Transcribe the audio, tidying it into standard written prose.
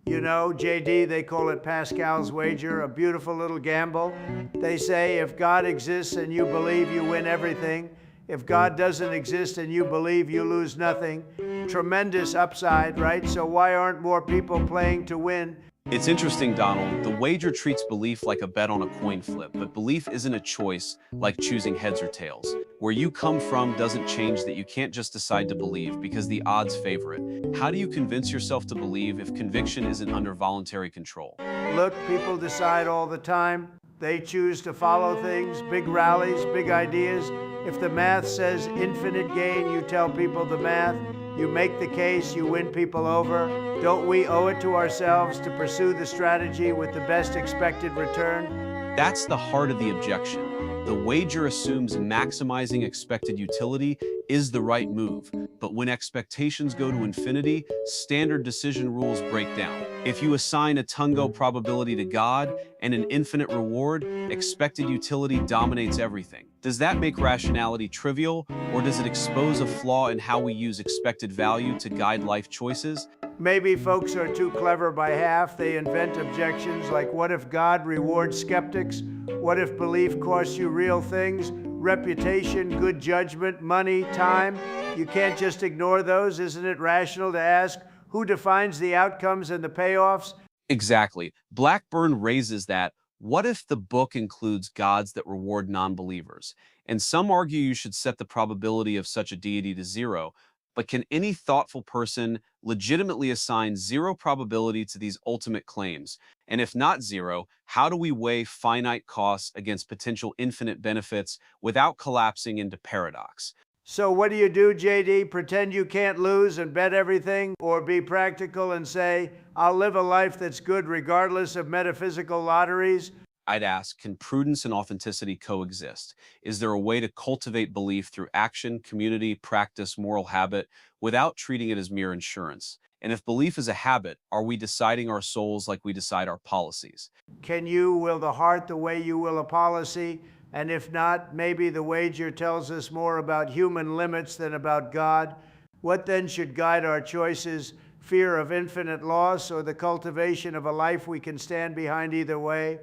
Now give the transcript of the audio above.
You know, JD, they call it Pascal's wager, a beautiful little gamble. They say if God exists and you believe, you win everything. If God doesn't exist and you believe, you lose nothing. Tremendous upside, right? So why aren't more people playing to win? It's interesting, Donald. The wager treats belief like a bet on a coin flip, but belief isn't a choice like choosing heads or tails. Where you come from doesn't change that you can't just decide to believe because the odds favor it. How do you convince yourself to believe if conviction isn't under voluntary control? Look, people decide all the time. They choose to follow things, big rallies, big ideas. If the math says infinite gain, you tell people the math. You make the case, you win people over. Don't we owe it to ourselves to pursue the strategy with the best expected return? That's the heart of the objection. The wager assumes maximizing expected utility is the right move, but when expectations go to infinity, standard decision rules break down. If you assign a Tungo probability to God and an infinite reward, expected utility dominates everything. Does that make rationality trivial, or does it expose a flaw in how we use expected value to guide life choices? Maybe folks are too clever by half. They invent objections like, what if God rewards skeptics? What if belief costs you real things? Reputation, good judgment, money, time? You can't just ignore those. Isn't it rational to ask, who defines the outcomes and the payoffs? Exactly. Blackburn raises that, what if the book includes gods that reward non-believers? And some argue you should set the probability of such a deity to zero, but can any thoughtful person legitimately assign zero probability to these ultimate claims? And if not zero, how do we weigh finite costs against potential infinite benefits without collapsing into paradox? So what do, JD? Pretend you can't lose and bet everything? Or be practical and say, I'll live a life that's good regardless of metaphysical lotteries? I'd ask, can prudence and authenticity coexist? Is there a way to cultivate belief through action, community, practice, moral habit, without treating it as mere insurance? And if belief is a habit, are we deciding our souls like we decide our policies? Can you will the heart the way you will a policy? And if not, maybe the wager tells us more about human limits than about God. What then should guide our choices? Fear of infinite loss or the cultivation of a life we can stand behind either way?